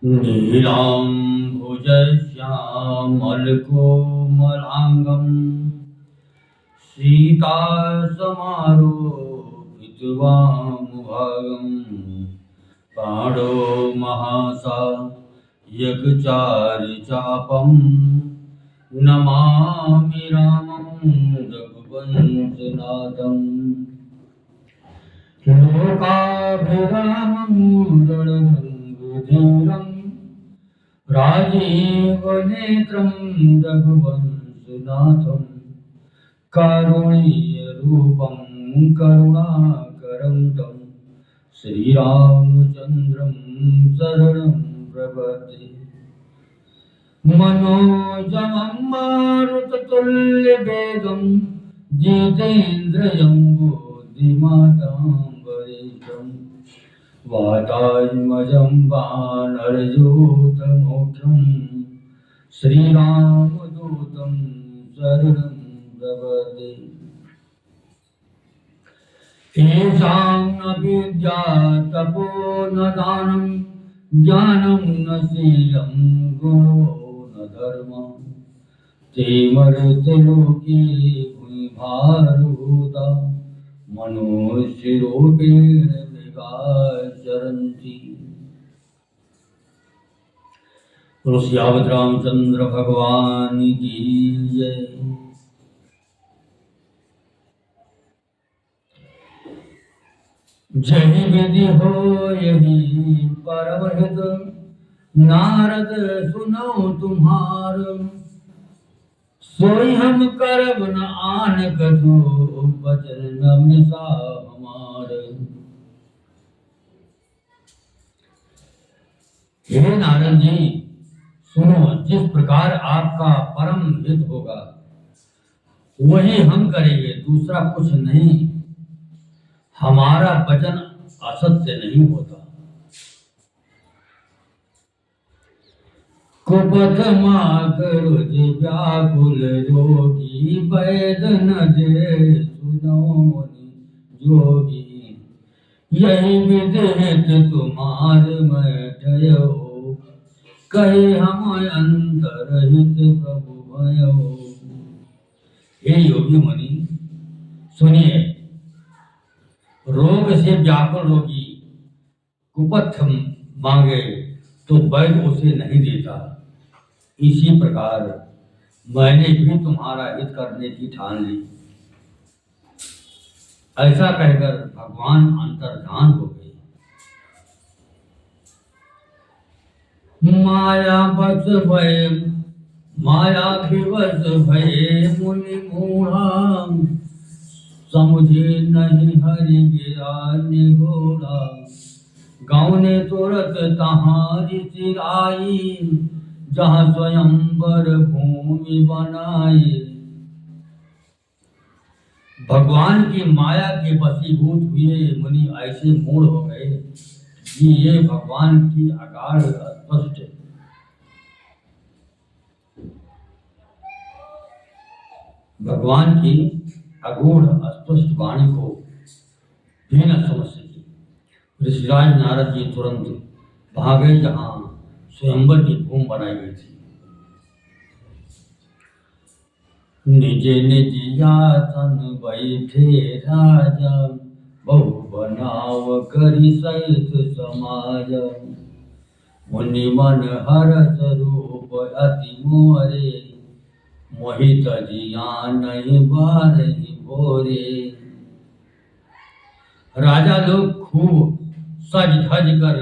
नीलाम्भुजश्यामलकोमलाङ्गं सीतासमारोपितवामभागं पाणो महासायकचारिचापं नमामि रामं रघुवंशनाथं लोकाभिरामं रणरङ्गधीरं राजीवनेत्रं रघुवंशनाथं कारुण्यरूपं करुणाकरं तं श्रीरामचन्द्रं शरणं प्रपद्ये। मनोजवं मारुततुल्यवेगं जितेन्द्रियं बुद्धिमतां वरिष्ठं वातात्मजं वानरयूथमुख्यं श्रीरामदूतं शरणं प्रपद्ये। येषां न विद्या तपो न दानं ज्ञानं न शीलं गुणो न धर्मः ते मर्त्य लोके भूमिभारभूता मनुष्यरूपेण मृगाचरन्ति। श्रीमद् रामचंद्र भगवान की जय। जहि विधि हो यही परम हित, नारद सुनो तुम्हार, सोई हम करब न आन कछु, बचन न मिसा हमार। हे नारद जी सुनो, जिस प्रकार आपका परम हित होगा वही हम करेंगे, दूसरा कुछ नहीं। हमारा वचन असत्य नहीं होता। कुपथ माकर व्याकुल रोगी, वैद न दे सुनो मुनि जोगी। यही विदित तुम्हार मैं ठयो, कहे हम अंतरहित प्रभु भयो। हे योगी मुनि सुनिए, रोग से व्याकुल रोगी कुपथ मांगे तो वैद्य उसे नहीं देता, इसी प्रकार मैंने भी तुम्हारा हित करने की ठान ली। ऐसा कहकर भगवान अंतर्धान हो गए। माया बस भय माया विवश भय मुनि मूढ़ा, समुझे नहीं हरि ज्ञान घोड़ा। गाँव ने तुरत तहारी सिराई, जहाँ स्वयंवर भूमि बनाई। भगवान की माया के वशीभूत हुए मुनि ऐसे मूढ़ हो गए कि ये भगवान की अगाध स्पष्ट भगवान की अगूढ़ अस्पष्ट वाणी को भी न समझ सके। ऋषिराज नारद जी तुरंत भागे जहाँ स्वयंवर की भूमि बनाई गई थी। निज निज आसन बैठे राजा, बहु बनाव करि सहित समाज। मुनि मन हरस रूप अति मोरे, मोहित जिया नहीं बारही भोरे। राजा लोग खूब सज धज कर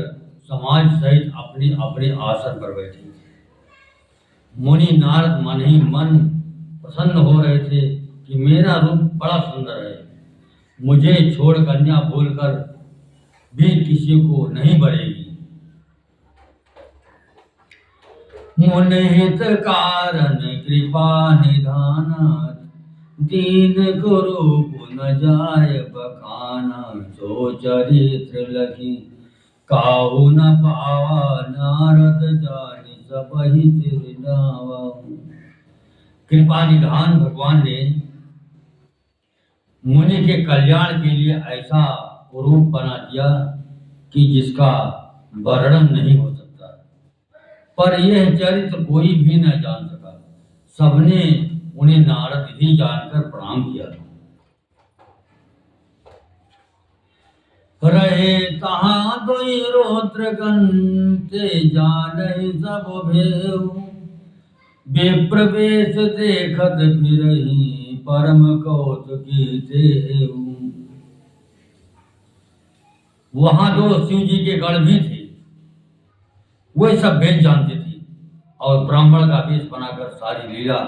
समाज सहित अपने अपने आसन पर बैठे। मुनि नारद मन ही मन प्रसन्न हो रहे थे कि मेरा रूप बड़ा सुंदर है, मुझे छोड़ कन्या बोलकर भी किसी को नहीं बरेगी। मुनिहित कारण कृपा निधाना, दीन गुरु गुण जाय बखाना। सो चरित्र लखी काहू न पावा, नारद जानि सबहि सिर नावा। कृपा निधान भगवान ने मुनि के कल्याण के लिए ऐसा रूप बना दिया कि जिसका वर्णन नहीं हो सकता। पर यह चरित्र कोई भी न जान सका। सबने उन्हें नारद ही जानकर प्रणाम किया। रहे तहाँ दुई रोत्रगण ते जानहि सब भेउ। विप्रवेश देखत फिरहि परम कौतुकी तेउ। वहां दो शिव जी के गण भी थे। वे सब वेद जानते थे और ब्राह्मण का वेश बनाकर सारी लीला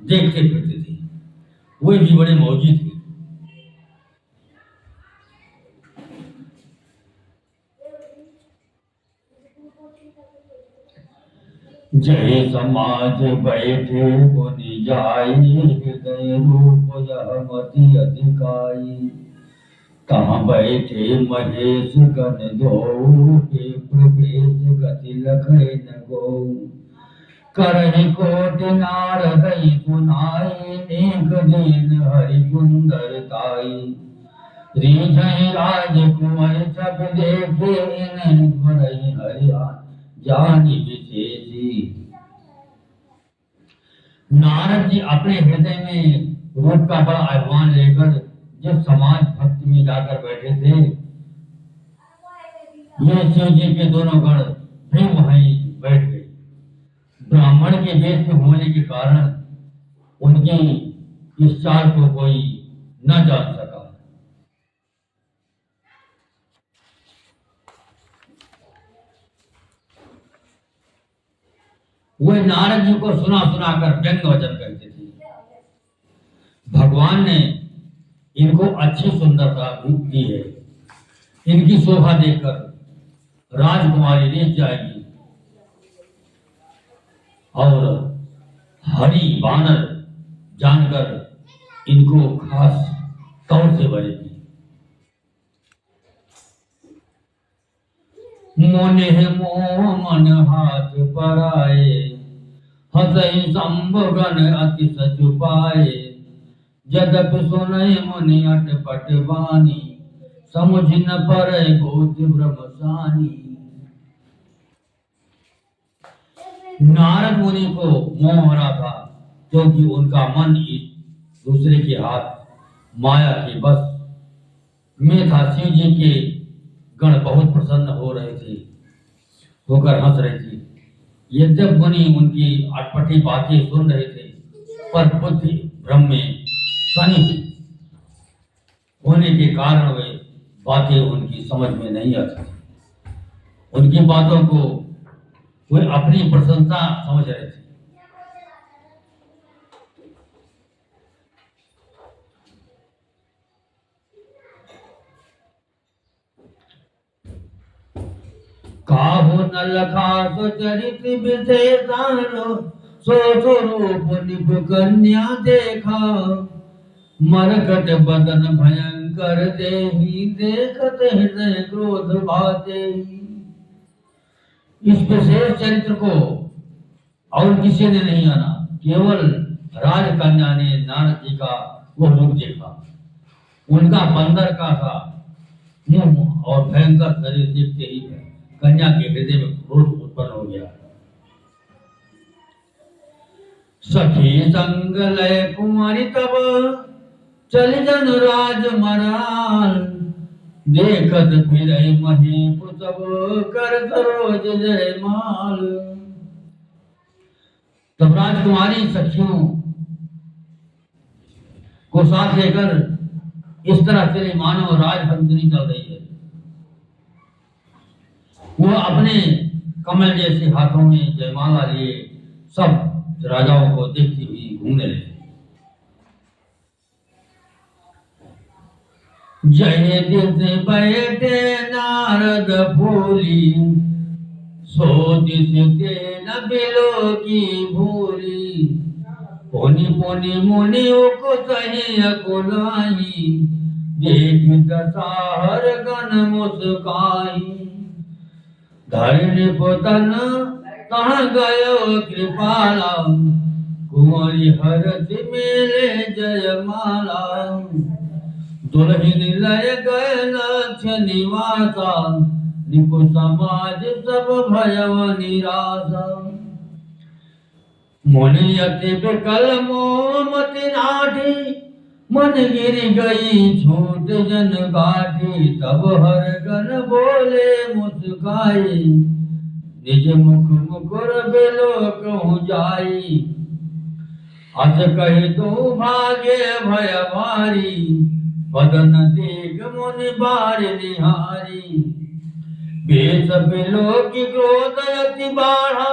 देखते फिरते थे। वे भी बड़े मौजी थे। जय समाज बैठे मुनि जाई, हृदय रूप यह मति अधिकाई। कहाँ बैठे महेश गण दो, प्रवेश गति लखै न गो। करहि कोट नारद सुनाई, नेक दीन हरि सुंदरताई। रीझहि राजकुमार सब देखे, इन्हें बरहि हरि जानी विशेषी। नारद जी अपने हृदय में रूप का बड़ा आह्वान लेकर जिस समाज भक्ति में जाकर बैठे थे, ये शिव जी के दोनों गण भी वहीं बैठ गए। ब्राह्मण के वेश में होने के कारण उनकी इस चाल को कोई न जान सका। वे नारद जी को सुना सुना कर व्यंग वचन कहते थे। भगवान ने इनको अच्छी सुंदरता दी है। इनकी शोभा देखकर राजकुमारी रीझ जाएगी और हरि वानर जानकर इनको खास तौर से भरेगी। मोने मोह मन हाथ पराए, हसहि संभगन अति सचुपाए। यद्यपि सुनहि मुनि अटपट वाणी, समुझ न परै बहुत ब्रह्मसानी। नारद मुनि को मोह हो रहा था, क्योंकि उनका मन दूसरे के हाथ माया के बस में था। शिव जी के गण बहुत प्रसन्न हो रहे थे, होकर हंस रहे थे। यद्यप मुनि उनकी अटपटी बातें सुन रहे थे, पर बुद्धि भ्रम में सनी होने के कारण वे बातें उनकी समझ में नहीं आती थी। उनकी बातों को वे अपनी प्रशंसा समझ रहे थे। काहू न लखा सो चरित विशेषान, सो स्वरूप निप कन्या देखा। मरकट बदन भयंकर देही, देखत हृदय क्रोध भाते। इस विशेष चरित्र को और किसी ने नहीं आना, केवल राजकन्या ने नारद जी का वो रूप देखा। उनका बंदर का सा मुंह और भयंकर शरीर देखते ही कन्या के हृदय में क्रोध उत्पन्न हो गया। सखी संग लय कुमारी तब, चल जन राज मराल। देखत फिर महीप सब, कर सरोज जय माल। तब राजकुमारी सखियों को साथ लेकर इस तरह चले मानो राजहंसनी चल रही है। वो अपने कमल जैसे हाथों में जयमाला लिए सब राजाओं को देखती हुई घूमने लगे। जय दिस बैठे नारद फूली, सो दिस तेन बिलो की भूली। पुनि पुनि मुनि उकुतहि अकुलाही, देखि दसाहर गण मुस्काई। धरणी पुतन कहाँ गयो कृपाला, कुंवरी हरत मेले जयमाला। दुल्हन लय गए लक्ष्य निवासा, निपु समाज सब भयव निराशा। मुनि अति विकल मोमति नाठी, मन गिर गई छूट जन गाठी। तब हर गन बोले मुस्काई, निज मुख मुकुर बिलो कहूँ जाई। अस कही तो भाग्य भय भारी, बदन देख मुनि बार निहारी। बेस बिलो की क्रोध अति बाढ़ा,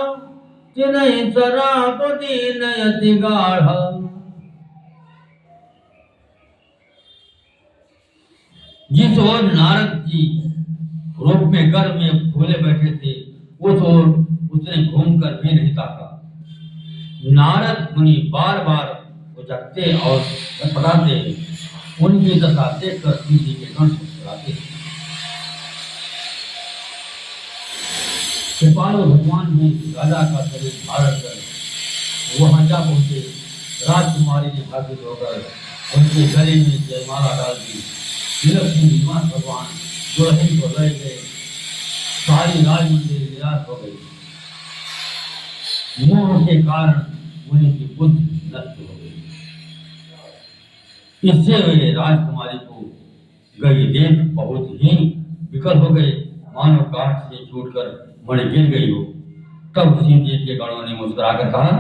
तिनहि सरापति नयति गाढ़ा। जिस ओर नारद जी रूप में गर्भ में फूले बैठे थे, उस ओर उसने घूमकर भी नहीं ताका। नारद मुनि बार बार उचकते और पटाते, उनकी दशा देखकर किसी के कंठ फुसफुसाते। कृपालु भगवान ने राजा का शरीर धारण कर वहां जा पहुंचे। राजकुमारी ने भागी होकर उनके गले में जयमाला डाल दी। लक्ष्मी निवास भगवान दुल्हन को ले गए। सारी राजमंदिर निराश हो गई। मोह के कारण उनकी बुद्धि नष्ट हो गई। इससे वे राजकुमारी को गई देख बहुत ही विकल हो गए, मानो काठ से छूटकर मणि गिर गई हो। तब शिव जी के गणों ने मुस्कुराकर कहा,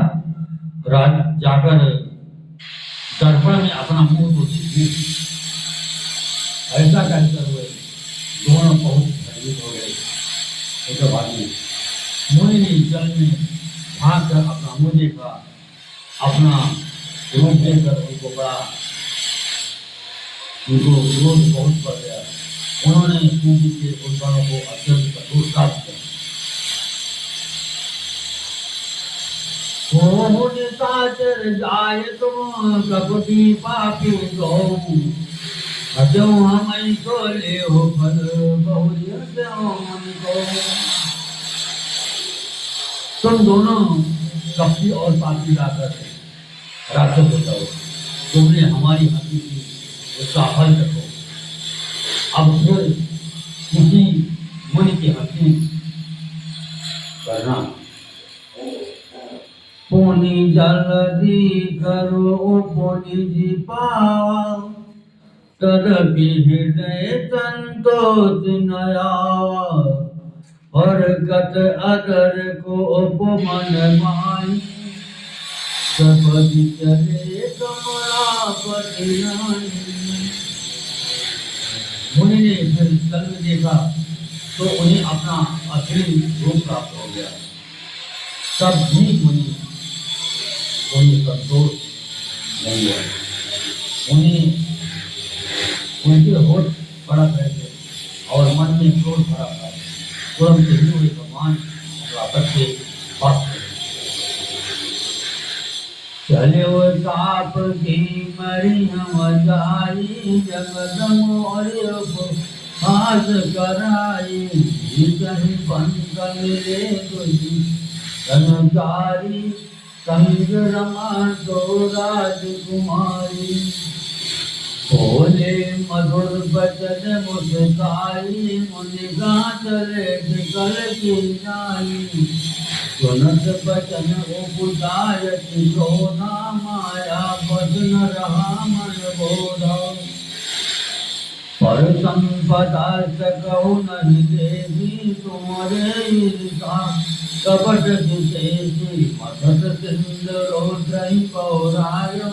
राज जाकर दर्पण में अपना मुंह तो देखिए। ऐसा कहकर हुए दोनों बहुत भयभीत हो गए। एक भागी मुनि ने जल में भाग कर अपना मुंह देखा, अपना रूप देखकर उनको क्रोध बहुत बढ़ गया। उन्होंने शिव जी के उन दोनों को अत्यंत कठोर शाप किया। साचर जाय तुम कपटी पापी गौ, अजो हम तो ले हो फल बहुरिया को। तुम दोनों कपटी और पापी जाकर राक्षस हो जाओ। तुमने हमारी हंसी की उसका फल रखो। अब फिर किसी मुनि की हंसी करना। पुनि जल्दी करो पुनि जी पावा, तदपि हृदय संतोष न आवा। और कत अदर को उपमन माई, सपदि चले कमलापति नाई। मुनि ने फिर जल में देखा तो उन्हें अपना असली रूप प्राप्त हो गया। तब भी मुनि संतोष नहीं हुआ। उनके होठ कड़क रहे थे और मन में क्रोध भरा था। तुरंत ही हुए भगवान के पास चले वो ताप की मरी हम जाई, जगदम हास कराई। कहीं पंत मिले तुझी अनुचारी, संग रमा तो राजकुमारी। बोले मधुर बचन मुस्काई, मुनि चले विकल की नाई। सुनत बचन उपजायति क्रोधा, माया पद न रहा मन बोधा। पर संपदा सकहु नहीं देवी, तुम्हारे ईर्षा कपट विशेषी। मदद सिंदूरोधि पौरायो,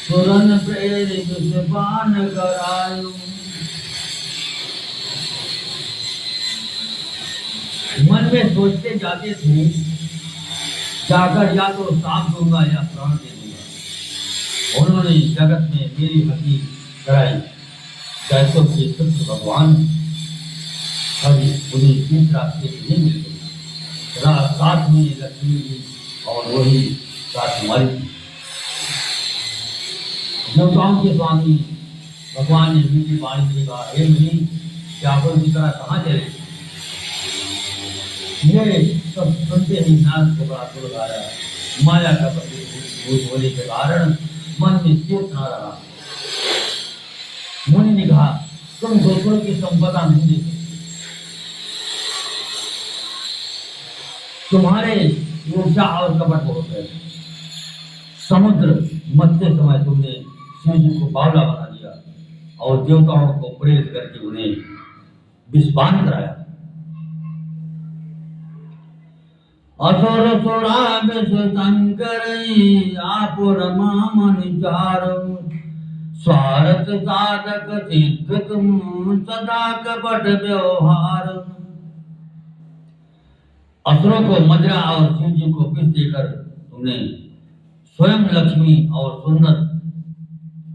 तुरन प्रेरित पान करायो। मन में सोचते जाते थे, जाकर या तो साथ दूंगा या प्राण दे दूंगा। उन्होंने जगत में मेरी हंसी कराई। जैसों के शुद्ध भगवान कभी उन्हें तीस रास्ते नहीं मिल गई। साथ में लक्ष्मी जी और वही राजकुमारी थी। देवताओं के स्वामी भगवान ने मीठी वाणी से कहा, हे मुनि, क्या आप इस तरह कहाँ चले? ये सब सुनते ही नारद को बड़ा क्रोध आया। माया का भूत होने के कारण मन में चेत न रहा। मुनि ने कहा, तुम दूसरों की संपदा नहीं दे सकते। तुम्हारे ऊर्जा और कपट बहुत है। समुद्र मथते समय तुमने शिव जी को बावला बना दिया और देवताओं को प्रेरित करके उन्हें विस्वान कराया। असुर सुराविष शंकर आप रमा मन चारो, स्वार्थ साधक सिद्ध तुम सदा कपट व्यवहार। असुरों को मदिरा और शिव जी को विष देकर तुमने स्वयं लक्ष्मी और सुंदर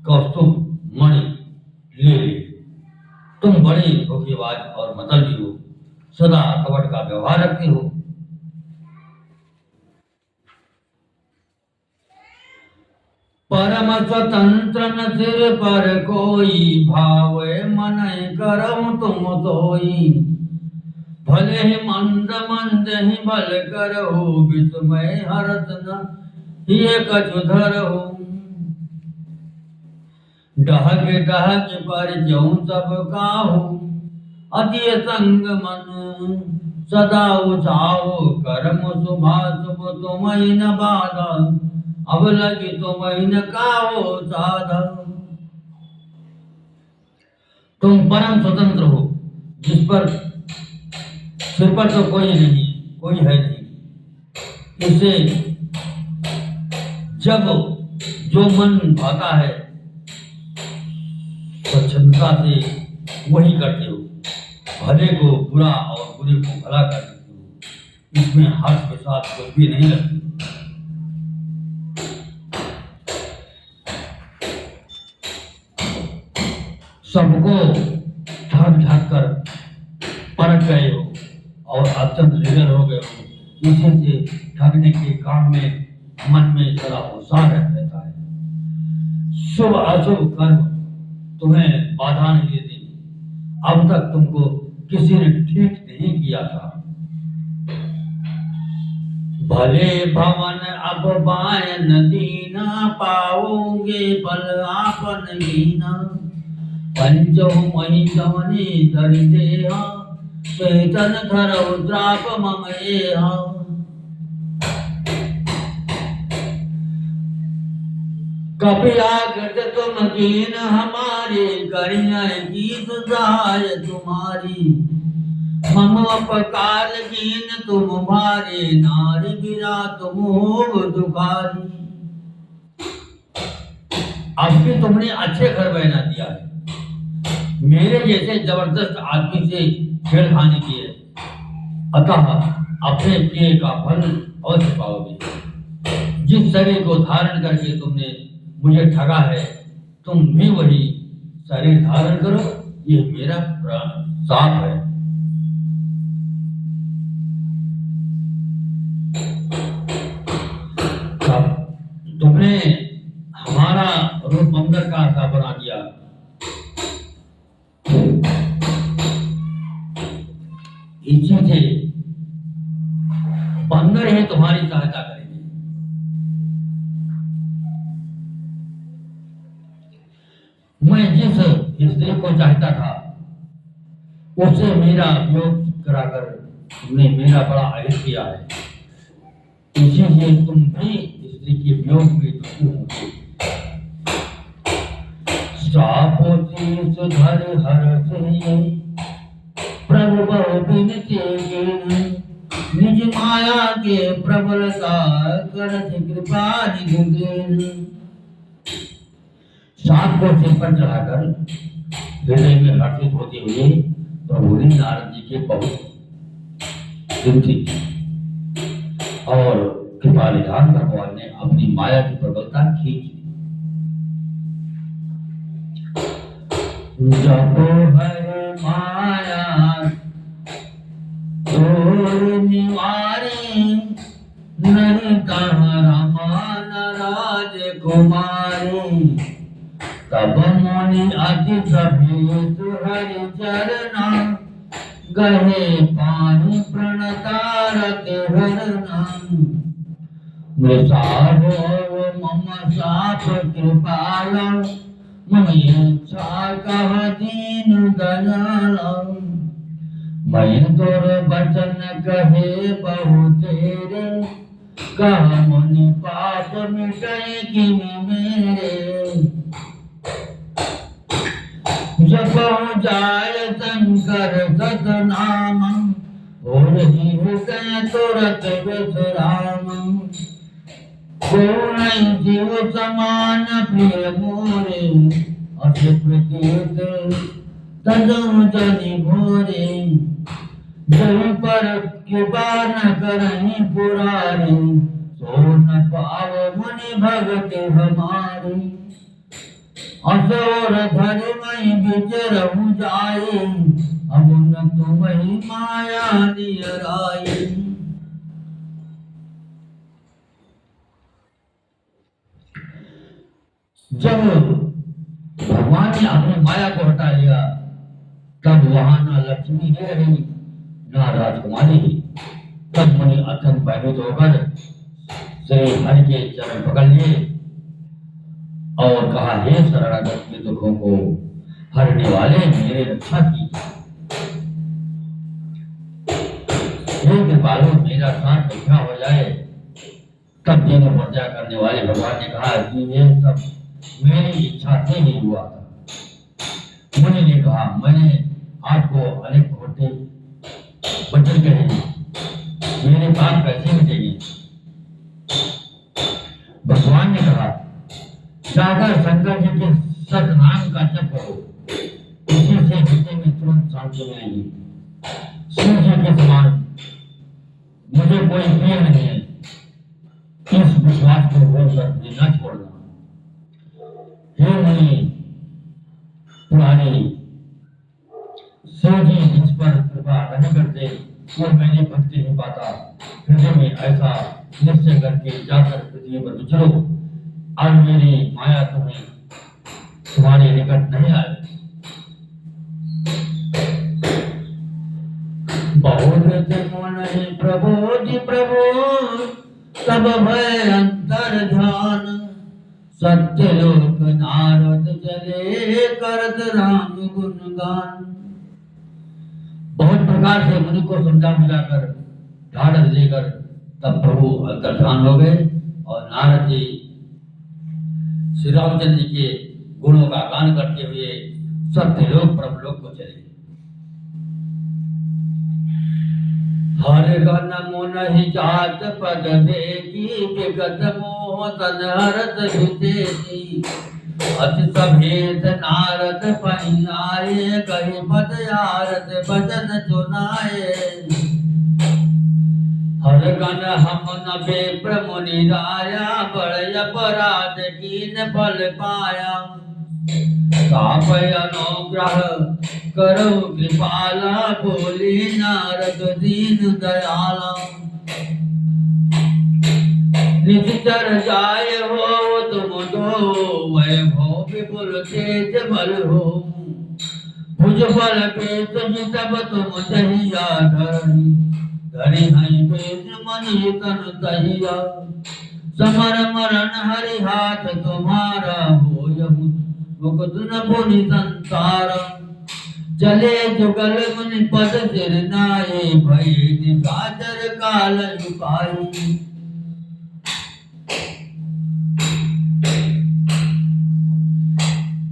कौस्तुभ मणि ले ली। तुम बड़े धोखेबाज और मतलबी हो, सदा कपट का व्यवहार रखते हो। परम स्वतंत्र न सिर पर कोई, भावे मन करम तुम सोई। भले ही मंद मंद ही बल करहु, विस्मय हरत न ये कछुधर हो। डहक डहक पर जऊं सब काहू, अति संग मन सदा उछाओ। कर्म शुभाशुभ तुम्हि न बाधा, अब लगी तुम्हि न काहो साधा। तुम परम स्वतंत्र हो, जिस पर सिर पर तो कोई नहीं, कोई है नहीं। इससे जब जो मन भाता है स्वच्छंदता से वही करते हो। भले को बुरा और बुरे को भला कर देते हो। इसमें हर्ष के साथ कुछ भी नहीं लगती। सबको ढक ढक कर परख गए हो और अत्यंत निडर हो गए हो। इसी से ठगने के काम में मन में सदा उत्साह रहता है। शुभ अशुभ कर्म तुम्हें बाधा नहीं देते। अब तक तुमको किसी ने ठीक नहीं किया था। भले भवन अब बायन दीना, पाओगे फल आपन हीना। पंचो मही गवने दरिदेहा, चैतन धरौ द्राप मम एहा। कपिलाकृत तुम दीन हमारे, करियँ गीत सहाय तुम्हारी। मम अपकार कीन तुम भारे, नारी गिरा तुम होग दुखारी। अब भी तुमने अच्छे घर बना दिया है। मेरे जैसे जबरदस्त आदमी से छेड़खानी की है, अतः अपने किए का फल अवश्य पाओगे। जिस शरीर को धारण करके तुमने मुझे ठगा है, तुम भी वही शरीर धारण करो। ये मेरा साप है। तुमने हमारा रूप बंदर का सा बना दिया। इसी से बंदर है तुम्हारी सहायता करेंगे। मैं जिस स्त्री को चाहता था उससे मेरा वियोग कराकर तुमने मेरा बड़ा अहित किया है। इसी से तुम भी स्त्री के वियोग में दुखी होंगे। सापोती सुधर हर से प्रभु बहु बिनती निज माया के प्रबलता करत कृपा निधुन। सांप को सिर पर चढ़ाकर हृदय में हर्षित होते हुए प्रभु ने नारद जी के बहुत विनती की और कृपा निधान भगवान ने अपनी माया की प्रबलता खींच ली। जब हर माया तोर निवारी, नहीं कहाँ रमान राजकुमारी। तब मुनि अति सभेत हरि चरना, गहे पानी प्रणतारत हरना। मृषाभो मम साप कृपाला, मम इच्छा कह दीन दयाला। मैं दुर्वचन कहे बहु तेरे, कह मुनि पाप मिटै किमि मेरे, जपहु जाय शंकर सतनाम, होरहि हृदय तुरत विश्राम। को नहीं जीव समान प्रिय मोरे, अस प्रतीत तजहु जनि भोरे। जहि पर कृपा न करहि पुरारी, सो न पाव मुनि भगति हमारी। असुर धरि महि विचरहु जाई, अब न तुम्हि माया नियराई। जब भगवान ने अपनी माया को हटा लिया, तब वहां ना लक्ष्मी ही रही ना राजकुमारी ही। तब मुनि अत्यंत भयभीत होकर श्री हरि के चरण पकड़ लिए और कहा, हे शरणागत के दुखों को हरने वाले, मेरे रक्षा कीजिए। हे कृपालु, मेरा साथ मिथ्या हो जाए। तब तीनों प्रजा करने वाले भगवान ने कहा कि ये सब मेरी इच्छा से ही हुआ था। मुनि ने कहा, मैंने आपको अनेक खोटे वचन कहे, मेरे पाप कैसे मिटेंगे? भगवान ने कहा, जाकर शंकर जी के सतनाम का जप करो, इसी से हृदय में तुरंत शांति मिलेगी। शिव जी के समान मुझे कोई प्रिय नहीं है, इस विश्वास को होकर न छोड़ना। हे मुनि पुरानी, शिव जी जिस पर कृपा नहीं करते वो मैंने भक्ति नहीं पाता। हृदय में ऐसा निश्चय करके जाकर पृथ्वी पर विचरो, और मेरी माया तुम्हें तुम्हारे निकट नहीं आए। बहुत मुनि प्रबोधि प्रभु, तब भय अंतर ध्यान। सत्य लोक नारद चले, करत राम गुणगान। बहुत प्रकार से मुनि को समझा बुझाकर ढाढ़स लेकर तब प्रभु अंतर्ध्यान हो गए और नारद जी श्री रामचंद्र जी के गुणों का गान करते हुए सत्यलोक ब्रह्मलोक को चले। हर गण मुनि जात पद देखी, विगत मोह तन हरत विदेशी। अति सभेद नारद पहि आए, कहि पद आरत बचन सुनाए। हर गण हम न विप्र मुनि राया, बड़े अपराध कीन फल पाया। तापय अनुग्रह करो कृपाला, बोली नारद दीन दयाला। निश्चर जाय हो तुम दो, वैभव विपुल तेज बल हो। भुज बल पेत तब तुम दहिया धरी, धरि हई पेट मन तन दहिया। समर मरण हरि हाथ तुम्हारा, होयहु मुकुट न पुनि संसार। चले जुगल मुनि पद सिर नाये, भय निशाचर काल उपाई।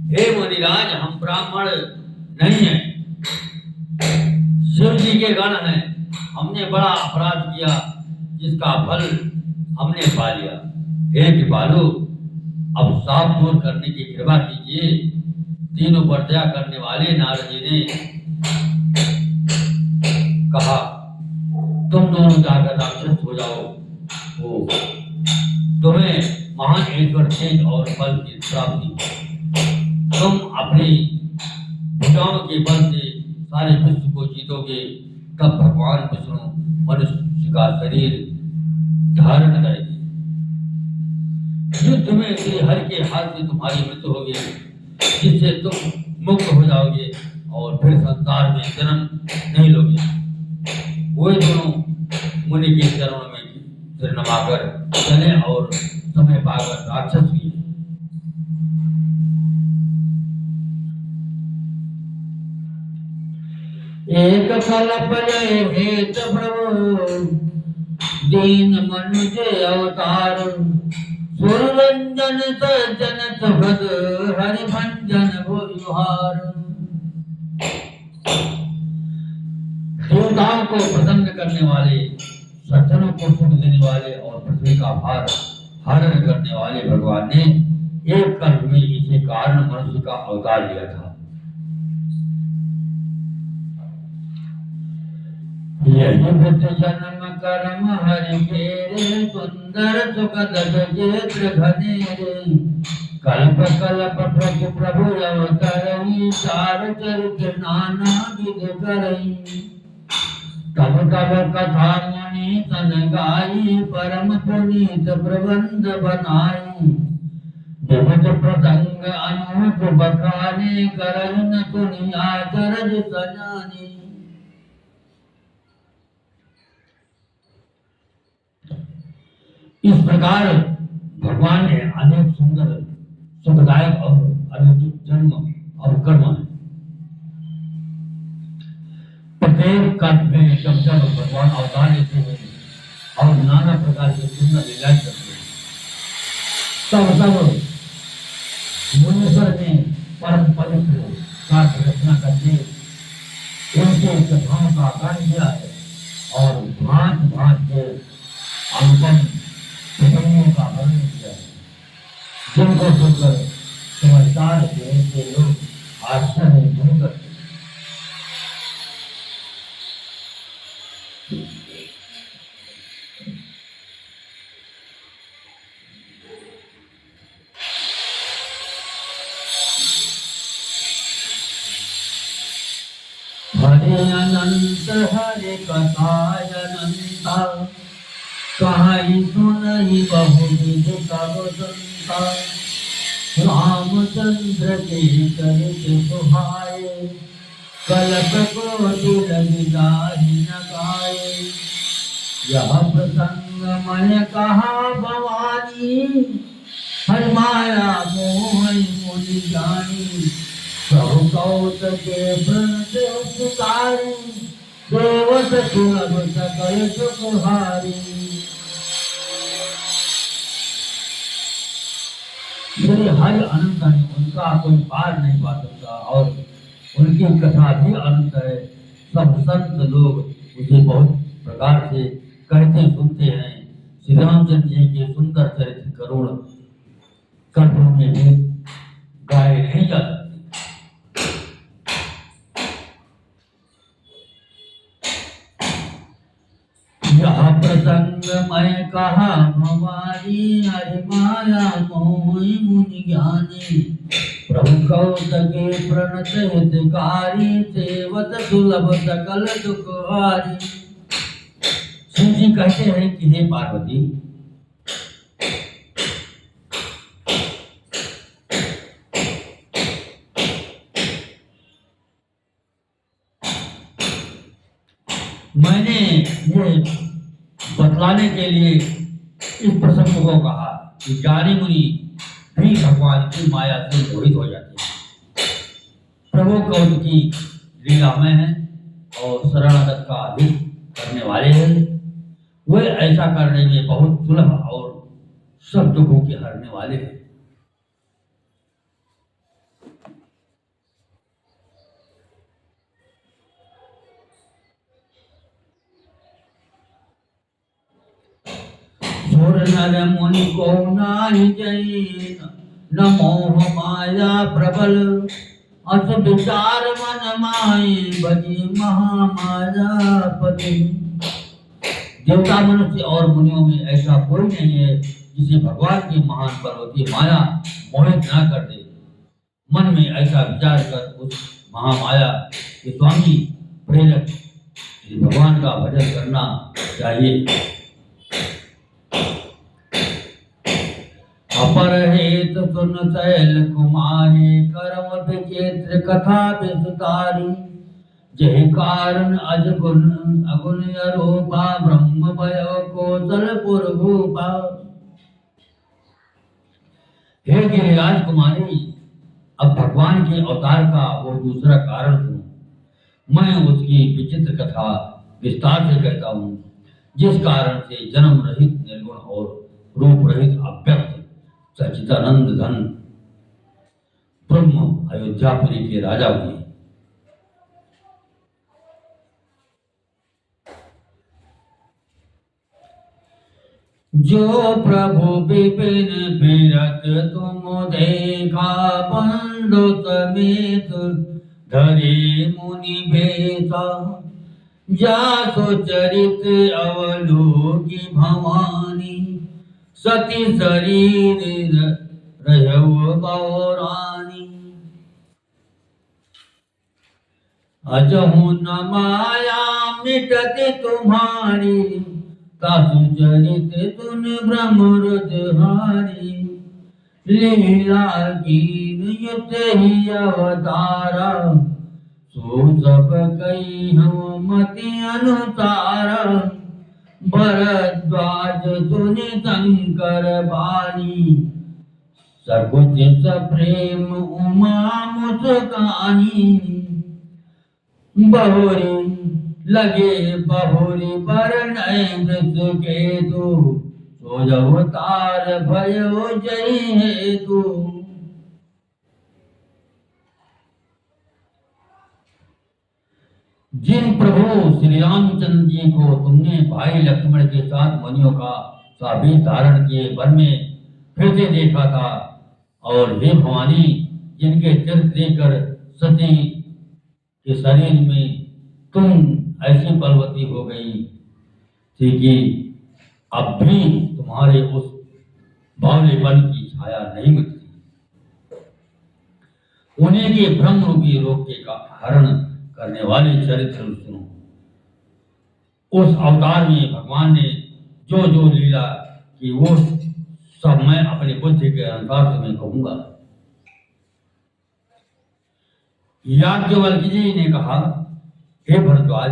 हे मुनिराज, हम ब्राह्मण नहीं हैं, शिव जी के गण हैं। हमने बड़ा अपराध किया, जिसका फल हमने पा लिया। हे कृपालु, अब साफ दूर करने की कृपा कीजिए। तीनों वर्जया करने वाले नारद जी ने कहा, तुम दोनों जाकर राक्षस हो जाओ, हो तुम्हें महान ईश्वर तेज और बल की प्राप्ति। तुम अपनी भुजाओं के बल से सारे विश्व को जीतोगे, तब भगवान विष्णु मनुष्य का शरीर धारण करेंगे। युद्ध में श्री हरि के हाथ से तुम्हारी मृत्यु होगी, जिससे तुम मुक्त हो जाओगे और फिर संसार में जन्म नहीं लोगे। वे दोनों मुनि के चरणों में सिर नमाकर चले और समय पाकर राक्षस हुए। एक फल पले हेत प्रभु, दीन मनुज अवतार सुररंजन सज्जन सुखद हरिभंजन भुजहार। देवताओं को प्रसन्न करने वाले, सज्जनों को सुख देने वाले और पृथ्वी का भार हरण करने वाले भगवान ने एक कल्प में इसी कारण मनुष्य का अवतार लिया था। यही बुद्ध जन्म कर्म हरि फेरे सुंदर सुखद क्षेत्र घनेरे कल्प कल्प प्रभु अवतरई चार चरित्र नाना विध करई। तब तब कथा मुनि सन गाई परम पुनीत प्रबंध बनाई। विविध प्रसंग अनूप बखाने करन सुनि आचरज सजानी। इस प्रकार भगवान ने अनेक सुंदर सुखदायक और अनुचित जन्म और कर्म है। प्रत्येक कल्प में जब जब भगवान अवतार लेते हैं और नाना प्रकार की सुंदर लीलाएं करते हैं, तब तब मुनीश्वर ने परम पवित्र का रचना करके उनके कथाओं का गान किया है और भांत भांत के अनुपम प्रसंगों का वर्णन किया है, जिनको सुनकर समझदार के लोग आश्चर्य नहीं करते। हरे अनंत हरे कथाय अनंता कहाई सुनहि बहुविध तब संता। रामचंद्र के चरित सुहाए कल्प कोटि लगी दाहि न गाए। यह प्रसंग मैं कहा भवानी हर माया मोह मुनि जानी। प्रभु कौत के प्रणत पुकारी देवत सुलभ सकल सुखहारी। श्री हरि अनंत है, उनका कोई पार नहीं पा सकता और उनकी कथा भी अनंत है। सब संत लोग उसे बहुत प्रकार से कहते सुनते हैं। श्री रामचंद्र जी के सुंदर चरित्र करुण कल्पों में भी गाए नहीं जा सकते। यह प्रसंग मैं कहा भवानी हरि माया मोह मुनि ज्ञानी। प्रभु कौत के प्रणत हितकारी सेवत सुलभ सकल दुखहारी। शिव जी कहते हैं कि हे पार्वती, मैंने ये बतलाने के लिए इस प्रसंग को कहा कि ज्ञानी मुनि भी भगवान की माया से मोहित हो जाते हैं। प्रभु कौत की लीलामय है और शरणागत का हित करने वाले हैं। वे ऐसा करने में बहुत सुलभ और सब दुखों के हरने वाले हैं। सुर नर मुनि को नाहि जैन न मोह माया प्रबल। अस विचार मन माए भजी महामाया पति। देवता मनुष्य और मुनियों में ऐसा कोई नहीं है जिसे भगवान की महान पर्वतीय माया मोहित न कर दे। मन में ऐसा विचार कर उस महामाया के स्वामी प्रेरक श्री भगवान का भजन करना चाहिए। अपर हेत सुन शैल कुमारी कर्म विचित्र कथा विस्तारी। जय कारण अजगुण अगुण अरूपा ब्रह्म भय कौशलपुर भूपा। हे गिरिराज कुमारी, अब भगवान के अवतार का वो दूसरा कारण सुनो। मैं उसकी विचित्र कथा विस्तार से कहता हूँ। जिस कारण से जन्म रहित निर्गुण और रूप रहित अव्यक्त सच्चिदानंद धन ब्रह्म अयोध्यापुरी के राजा हुए। जो प्रभु विपिन फिरत तुम देखा, बंधु समेत धरे मुनि भेसा, जासो चरित अवलोकी भवानी, सती शरीर रहव बौरानी। अजहु न माया मिटत तुम्हारी, तासु चरित तुन ब्रह्मरुद्धारी। लीला कीन युत ही अवतारा, सो सब कई हम मति अनुसारा। भरद्वाज सुनि शंकर बानी, सकुच सप्रेम उमा मुस्कानी। बहुरी लगे बहुरी बरनय केतु, सो अवतार भयो जय हेतु। जिन प्रभु श्री रामचंद्र जी को तुमने भाई लक्ष्मण के साथ मुनियों का साबीत धारण किए वन में फिरते देखा था, और हे भवानी, जिनके तीर्थ देकर सती के शरीर में तुम ऐसी बलवती हो गई थी कि अब भी तुम्हारे उस बावलेपन की छाया नहीं मिटती। उन्हें के ब्रह्म रूपी रोग के का हरण करने वाले चरित्र सुनो। उस अवतार में भगवान ने जो जो लीला की वो सब मैं अपनी बुद्धि के अनुसार तुम्हें कहूंगा। याज्ञवल्क्य जी ने कहा, हे भरद्वाज,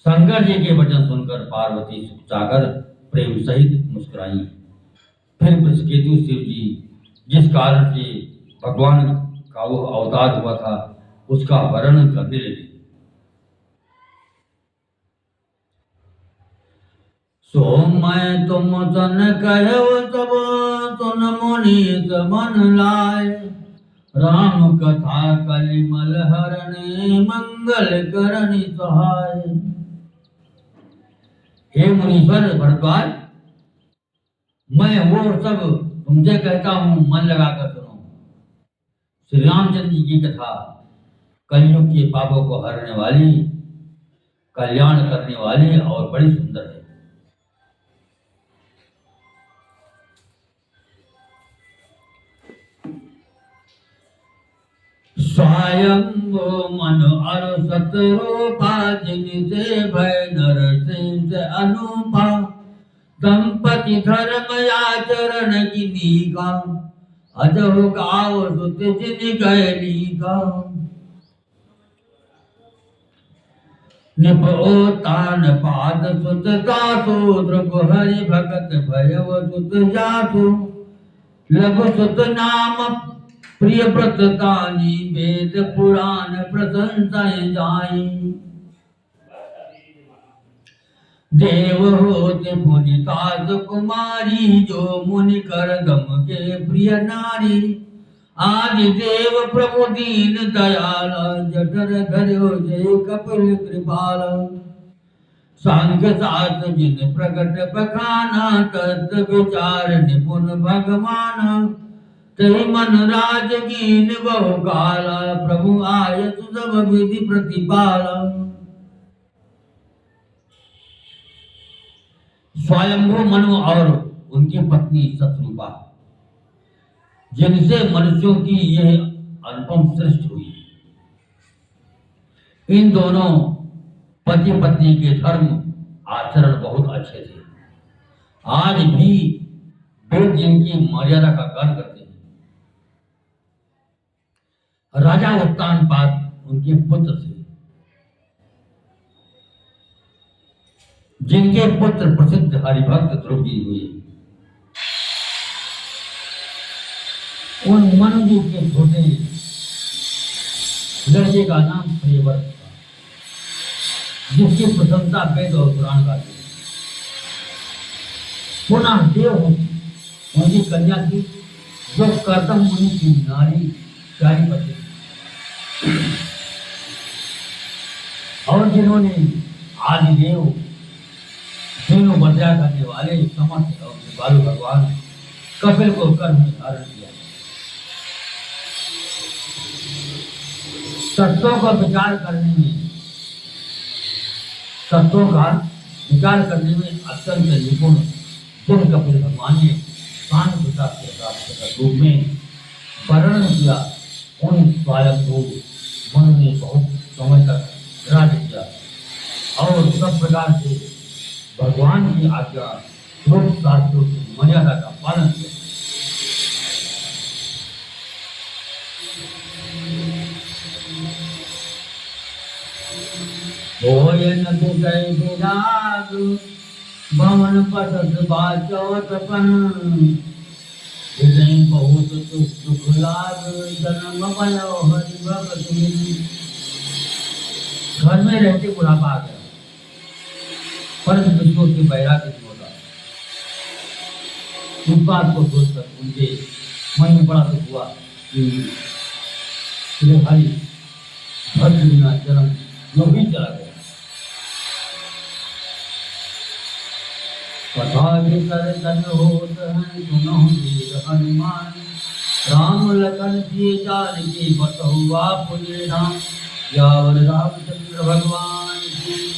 शंकर जी के वचन सुनकर पार्वती जाकर प्रेम सहित मुस्कुराई। फिर बृहस्पति शिव जी जिस कारण से भगवान का वो अवतार हुआ था उसका वर्णन करने लगे। सो मैं तुम सन कहो तब सुन मुनि मन लाए, राम कथा कलिमल हरणे मंगल करनि सहाय। हे मुनीश्वर भरद्वाज, मैं वो सब तुमसे कहता हूं, मन लगाकर सुनो। श्री रामचंद्र जी की कथा कलयुग के पापों को हरने वाली, कल्याण करने वाली और बड़ी सुंदर है। स्वयं मन अरु सतरूपा, जिनसे भय नर से अनुपा। दंपति धर्म आचरण किनीका, अजहु गाव सुत जिन गैलीका। निपओतान पाद सुत दासु, ध्रुव हरि भगत भयव सुत जासु। लघु सुत नाम प्रिय व्रत तानी, वेद पुराण प्रशंसाएं जाई। देव होते पुनिताज कुमारी, जो मुनि कर दम के प्रिय नारी। आदि देव प्रभु दीन दयाल, जठर धर्यो जय कपिल कृपाल। सांख्य शास्त्र जिन प्रकट बखाना, तत्व विचार निपुण भगवान। तहि मन राजगीन बहु काला, प्रभु आयत सब विधि प्रतिपाला। स्वयंभू मनु और उनकी पत्नी शत्रुपा, जिनसे मनुष्यों की यह अनुपम सृष्टि हुई। इन दोनों पति पत्नी के धर्म आचरण बहुत अच्छे थे। आज भी वे जिनकी मर्यादा का गान करते हैं। राजा उत्तानपाद उनके पुत्र थे, जिनके पुत्र प्रसिद्ध हरिभक्त ध्रुव जी हुए। उन मनु जी के छोटे लड़के का नाम प्रियव्रत था, जिसकी प्रशंसा वेद और पुराण गाते हैं। पुनः देव होती उनकी कन्या थी जो कर्दम मुनि की नारी प्यारी बची और जिन्होंने आदिदेव तीनों बदला करने वाले समस्त और बालू भगवान कपिल को कर्म में धारण किया। तत्वों का विचार करने में अत्यंत निपुण जिन कपिल भगवान ने शांत पिता के प्राप्त रूप में वर्णन किया उन स्वयंभू मनु ने बहुत समय तक राज्य किया और सब प्रकार से भगवान की आज्ञा लोक शास्त्रों की मर्यादा का पालन किया। भोजन विषय विराग भवन पसत बाचौतपन हृदय बहुत सुख लाग जन्म भयो हरि भगति। घर में रहते बुढ़ापा आ गया परंतु विष्णु के बैराग्य नहीं होता। इस बात को सोचकर उनके मन में बड़ा दुख हुआ कि हरि भक्त बिना जन्म जो भी चला गया। कथा कर तन होत हैं सुनहु वीर हनुमान राम लखन सिय जानकी बसहु बापु ने राम। यावर रामचंद्र भगवान की